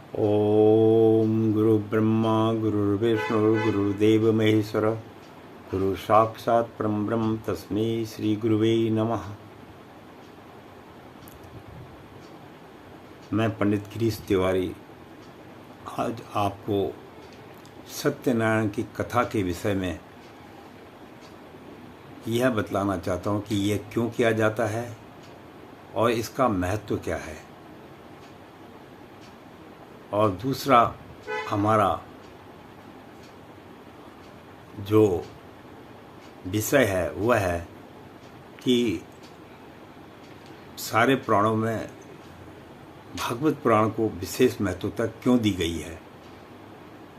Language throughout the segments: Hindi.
ओम गुरु ब्रह्मा गुरुर्विष्णु गुरुदेव महेश्वर गुरु साक्षात् परम ब्रह्म तस्मै श्री गुरुवे नमः। मैं पंडित गिरीश तिवारी आज आपको सत्यनारायण की कथा के विषय में यह बतलाना चाहता हूँ कि यह क्यों किया जाता है और इसका महत्व क्या है। और दूसरा हमारा जो विषय है वह है कि सारे पुराणों में भागवत पुराण को विशेष महत्वता क्यों दी गई है,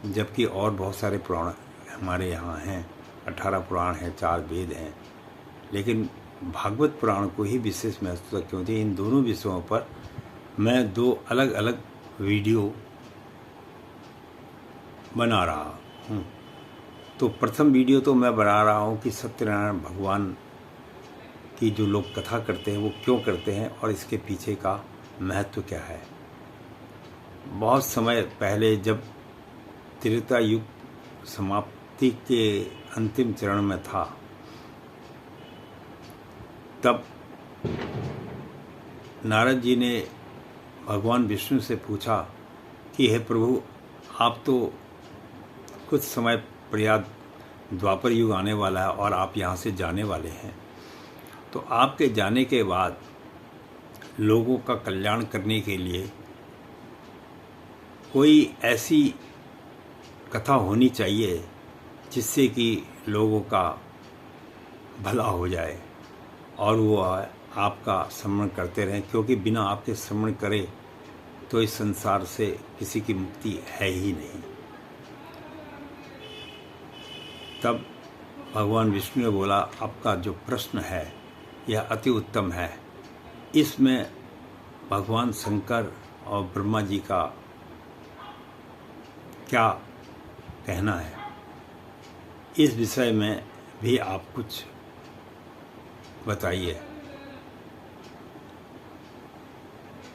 जबकि और बहुत सारे पुराण हमारे यहाँ हैं। 18 पुराण हैं, 4 वेद हैं, लेकिन भागवत पुराण को ही विशेष महत्वता क्यों दी। इन दोनों विषयों पर मैं 2 अलग अलग वीडियो बना रहा हूँ। तो प्रथम वीडियो तो मैं बना रहा हूँ कि सत्यनारायण भगवान की जो लोग कथा करते हैं वो क्यों करते हैं और इसके पीछे का महत्व क्या है। बहुत समय पहले जब त्रेता युग समाप्ति के अंतिम चरण में था, तब नारद जी ने भगवान विष्णु से पूछा कि हे प्रभु, आप तो कुछ समय प्रयाग द्वापर युग आने वाला है और आप यहाँ से जाने वाले हैं, तो आपके जाने के बाद लोगों का कल्याण करने के लिए कोई ऐसी कथा होनी चाहिए जिससे कि लोगों का भला हो जाए और वो आपका स्मरण करते रहें, क्योंकि बिना आपके स्मरण करे तो इस संसार से किसी की मुक्ति है ही नहीं। तब भगवान विष्णु ने बोला, आपका जो प्रश्न है यह अति उत्तम है। इसमें भगवान शंकर और ब्रह्मा जी का क्या कहना है, इस विषय में भी आप कुछ बताइए।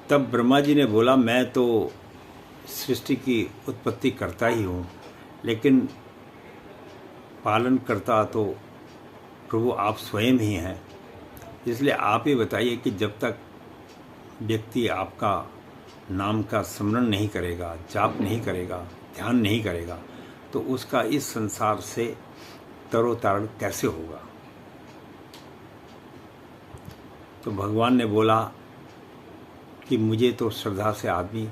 तब ब्रह्मा जी ने बोला, मैं तो सृष्टि की उत्पत्ति करता ही हूँ, लेकिन पालन करता तो प्रभु आप स्वयं ही हैं। इसलिए आप ही बताइए कि जब तक व्यक्ति आपका नाम का स्मरण नहीं करेगा, जाप नहीं करेगा, ध्यान नहीं करेगा, तो उसका इस संसार से तरोतारण कैसे होगा। तो भगवान ने बोला कि मुझे तो श्रद्धा से आदमी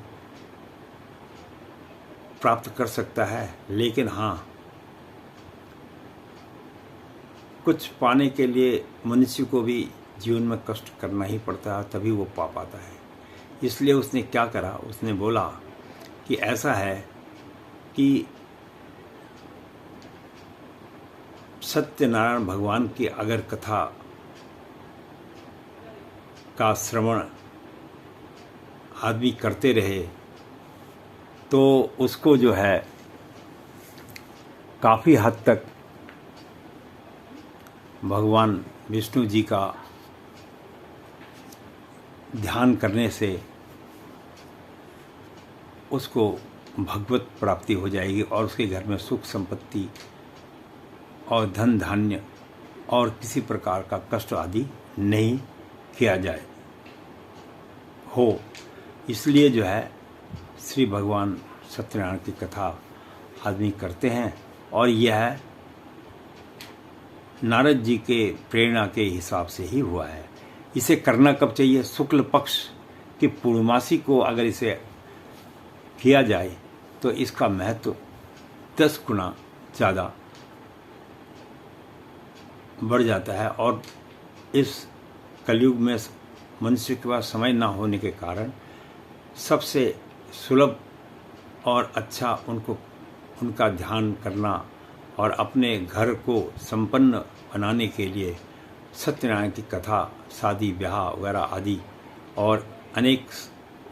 प्राप्त कर सकता है, लेकिन हाँ, कुछ पाने के लिए मनुष्य को भी जीवन में कष्ट करना ही पड़ता है, तभी वो पा पाता है। इसलिए उसने क्या करा, उसने बोला कि ऐसा है कि सत्यनारायण भगवान की अगर कथा का श्रवण आदमी करते रहे तो उसको जो है काफ़ी हद तक भगवान विष्णु जी का ध्यान करने से उसको भगवत प्राप्ति हो जाएगी और उसके घर में सुख संपत्ति और धन धान्य और किसी प्रकार का कष्ट आदि नहीं किया जाए हो। इसलिए जो है श्री भगवान सत्यनारायण की कथा आदमी करते हैं, और यह नारद जी के प्रेरणा के हिसाब से ही हुआ है। इसे करना कब चाहिए, शुक्ल पक्ष की पूर्णमासी को अगर इसे किया जाए तो इसका महत्व 10 गुना ज़्यादा बढ़ जाता है। और इस कलयुग में मनुष्य के पास समय ना होने के कारण सबसे सुलभ और अच्छा उनका ध्यान करना और अपने घर को संपन्न बनाने के लिए सत्यनारायण की कथा, शादी ब्याह वगैरह आदि और अनेक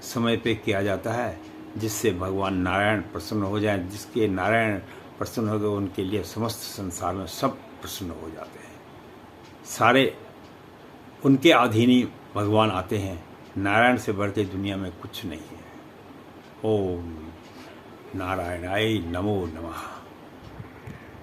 समय पे किया जाता है, जिससे भगवान नारायण प्रसन्न हो जाएं। जिसके नारायण प्रसन्न हो गए उनके लिए समस्त संसार में सब प्रसन्न हो जाते हैं। सारे उनके अधीन ही भगवान आते हैं। नारायण से बढ़ के दुनिया में कुछ नहीं है। ओम नारायणाय नमो नमः।